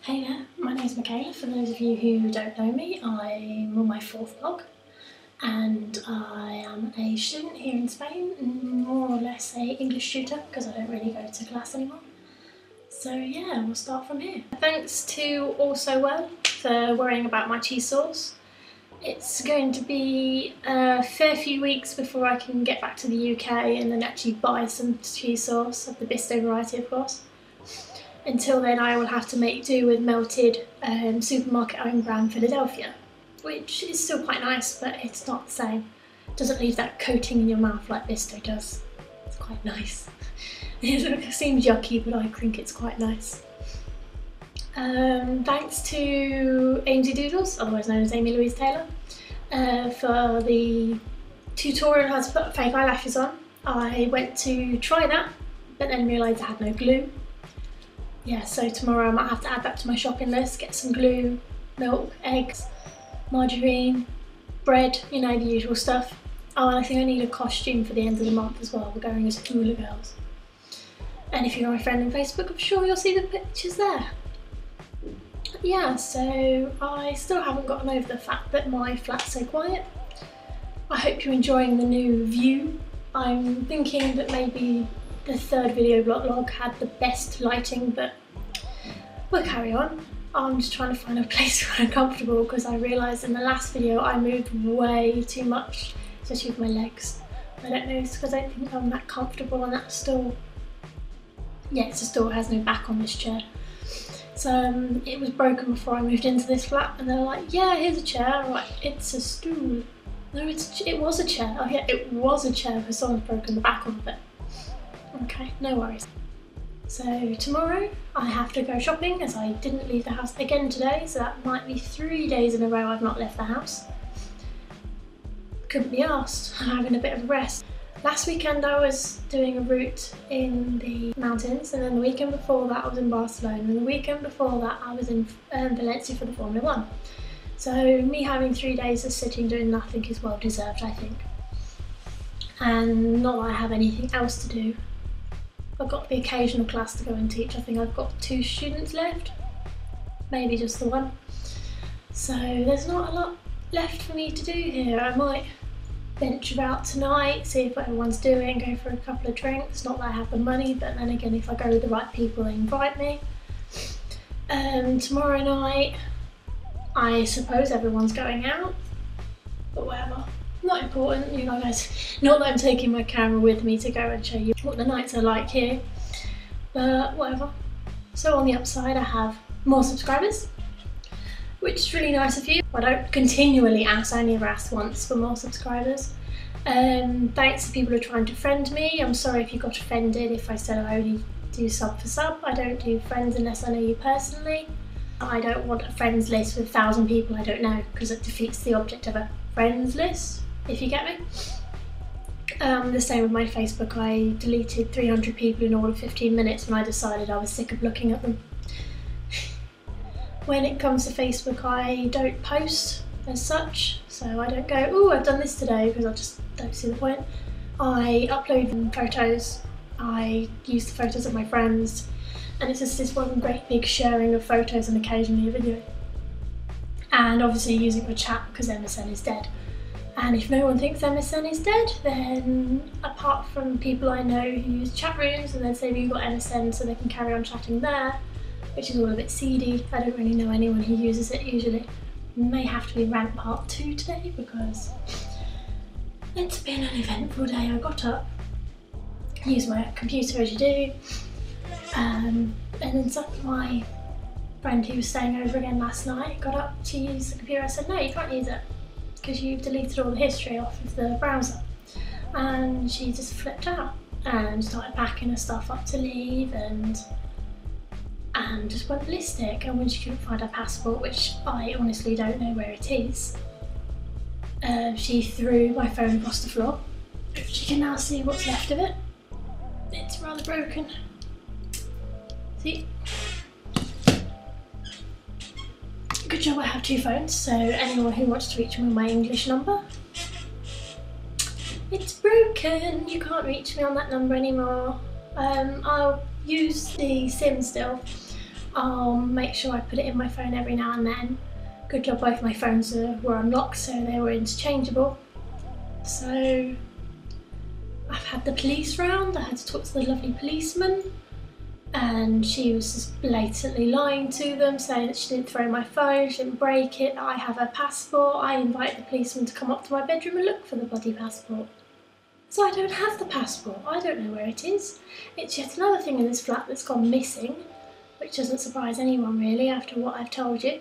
Hey there, my name is Michaela. For those of you who don't know me, I'm on my 4th blog and I am a student here in Spain, more or less a English tutor because I don't really go to class anymore. So yeah, we'll start from here. Thanks to Also Well for worrying about my cheese sauce. It's going to be a fair few weeks before I can get back to the UK and then actually buy some cheese sauce of the Bisto variety, of course. Until then I will have to make do with melted supermarket own brand Philadelphia, which is still quite nice, but it's not the same. It doesn't leave that coating in your mouth like Bisto does. It's quite nice. It seems yucky, but I think it's quite nice. Thanks to Amesy Doodles, otherwise known as Amy Louise Taylor, for the tutorial how to put fake eyelashes on. I went to try that, but then realised I had no glue. Yeah, so tomorrow I might have to add that to my shopping list, get some glue, milk, eggs, margarine, bread, you know, the usual stuff. Oh, and I think I need a costume for the end of the month as well. We're going as Hula Girls. And if you're my friend on Facebook, I'm sure you'll see the pictures there. Yeah, so I still haven't gotten over the fact that my flat's so quiet. I hope you're enjoying the new view. I'm thinking that maybe the third video vlog had the best lighting, but we'll carry on. I'm just trying to find a place where I'm comfortable because I realised in the last video I moved way too much, especially with my legs. I don't know, it's because I don't think I'm that comfortable on that stool. Yeah, it's a stool, it has no back on this chair. So it was broken before I moved into this flat and they were like, yeah, here's a chair. I'm like, it's a stool. No, it was a chair. Oh yeah, it was a chair because someone's broken the back of it. Okay, no worries. So tomorrow I have to go shopping as I didn't leave the house again today, so that might be 3 days in a row I've not left the house. Couldn't be arsed, I'm having a bit of a rest. Last weekend I was doing a route in the mountains, and then the weekend before that I was in Barcelona, and the weekend before that I was in Valencia for the Formula 1. So me having 3 days of sitting doing nothing is well deserved, I think. And not that I have anything else to do. I've got the occasional class to go and teach. I think I've got 2 students left, maybe just the one. So there's not a lot left for me to do here. I might venture out tonight, see if what everyone's doing, go for a couple of drinks. Not that I have the money, but then again, if I go with the right people, they invite me. Tomorrow night, I suppose everyone's going out, but whatever. Not important, you guys. Not that I'm taking my camera with me to go and show you what the nights are like here, but whatever. So on the upside I have more subscribers, which is really nice of you. I don't continually ask, I only ever asked once for more subscribers. Thanks to people who are trying to friend me. I'm sorry if you got offended if I said I only do sub for sub. I don't do friends unless I know you personally. I don't want a friends list with 1,000 people I don't know, because it defeats the object of a friends list, if you get me. The same with my Facebook. I deleted 300 people in all of 15 minutes when I decided I was sick of looking at them. When it comes to Facebook, I don't post as such, so I don't go, oh, I've done this today, because I just don't see the point. I upload photos, I use the photos of my friends, and it's just this one great big sharing of photos and occasionally a video. And obviously using for chat because MSN is dead. And if no one thinks MSN is dead, then apart from people I know who use chat rooms and then say we've got MSN so they can carry on chatting there, which is all a bit seedy. I don't really know anyone who uses it usually. May have to be RANT part 2 today because it's been an eventful day. I got up, used my computer as you do, and then my friend who was staying over again last night got up to use the computer. I said, no, you can't use it, because you've deleted all the history off of the browser. And she just flipped out and started packing her stuff up to leave and just went ballistic. And when she couldn't find her passport, which I honestly don't know where it is, she threw my phone across the floor. She can now see what's left of it. It's rather broken. See? Good job I have 2 phones, so anyone who wants to reach me on my English number, it's broken, you can't reach me on that number anymore. I'll use the SIM still, I'll make sure I put it in my phone every now and then. Good job both my phones were unlocked, so they were interchangeable. So I've had the police round. I had to talk to the lovely policeman, and she was just blatantly lying to them, saying that she didn't throw my phone, she didn't break it, that I have her passport. I invited the policeman to come up to my bedroom and look for the bloody passport. So I don't have the passport. I don't know where it is. It's yet another thing in this flat that's gone missing, which doesn't surprise anyone really after what I've told you.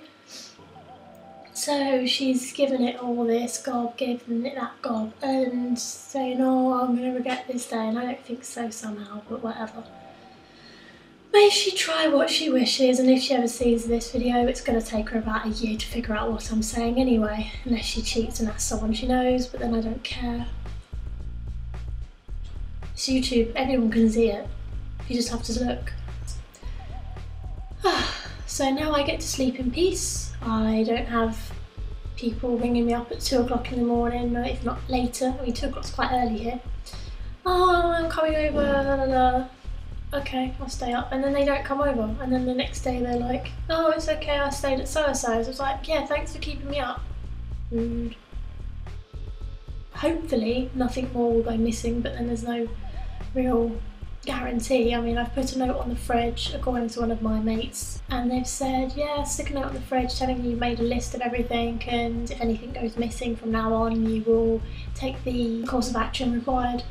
So she's given it all this gob, given it that gob, and saying, oh, I'm going to regret this day, and I don't think so somehow, but whatever. May she try what she wishes, and if she ever sees this video, it's going to take her about a year to figure out what I'm saying anyway, unless she cheats and asks someone she knows, but then I don't care. It's YouTube, everyone can see it. You just have to look. So now I get to sleep in peace. I don't have people ringing me up at 2 o'clock in the morning, if not later. I mean, 2 o'clock's quite early here. Oh, I'm coming over, blah, blah, blah. Okay, I'll stay up. And then they don't come over. And then the next day they're like, oh, it's okay, I stayed at so-and-so's. I was like, yeah, thanks for keeping me up. Rude. Hopefully nothing more will go missing, but then there's no real guarantee. I mean, I've put a note on the fridge according to one of my mates, and they've said, yeah, stick a note on the fridge telling you made a list of everything, and if anything goes missing from now on, you will take the course of action required.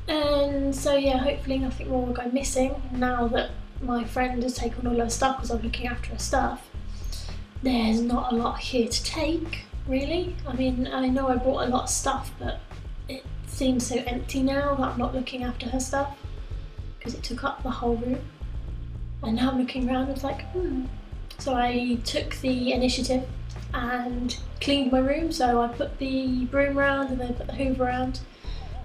And so yeah, hopefully nothing more will go missing now that my friend has taken all her stuff because I'm looking after her stuff. There's not a lot here to take, really. I mean, I know I brought a lot of stuff, but it seems so empty now that I'm not looking after her stuff, because it took up the whole room. And now I'm looking around and it's like, So I took the initiative and cleaned my room. So I put the broom around and then put the hoover around,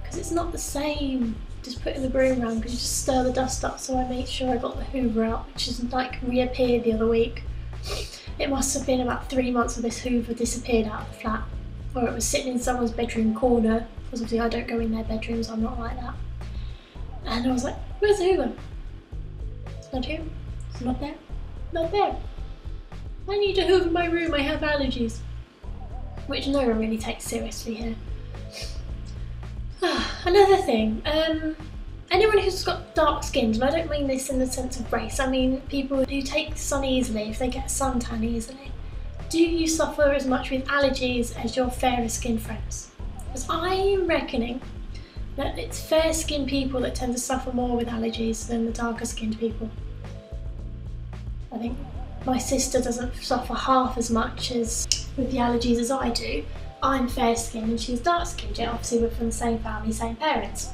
because it's not the same just putting the broom around, because you just stir the dust up. So I made sure I got the hoover out, which has like reappeared the other week. It must have been about 3 months of this hoover disappeared out of the flat, or it was sitting in someone's bedroom corner, because obviously I don't go in their bedrooms, I'm not like that. And I was like, where's the hoover? It's not here. It's not there. Not there. I need to hoover my room, I have allergies. Which no one really takes seriously here. Another thing, anyone who's got dark skin, and I don't mean this in the sense of race, I mean people who take sun easily, if they get suntan easily, do you suffer as much with allergies as your fairer skinned friends? Because I'm reckoning that it's fair skinned people that tend to suffer more with allergies than the darker skinned people. I think my sister doesn't suffer half as much as with the allergies as I do. I'm fair skinned and she's dark skinned, yet obviously we're from the same family, same parents.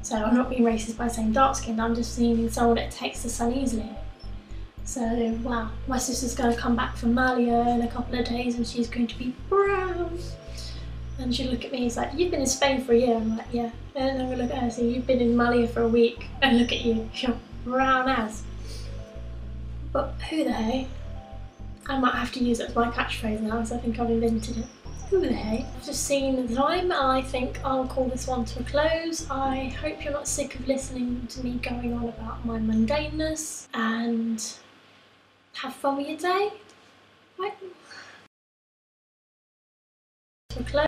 So I'm not being racist by saying dark skinned, I'm just meaning someone that takes the sun easily. So wow, my sister's going to come back from Malia in a couple of days and she's going to be brown. And she'll look at me, he's like, you've been in Spain for a year. I'm like, yeah. And I'm going to look at her and say, you've been in Malia for a week. And look at you, you're brown as. But who the hey? I might have to use it as my catchphrase now, because I think I've invented it. Who the hey? I've just seen the time and I think I'll call this one to a close. I hope you're not sick of listening to me going on about my mundaneness, and have fun with your day. Right? To a close.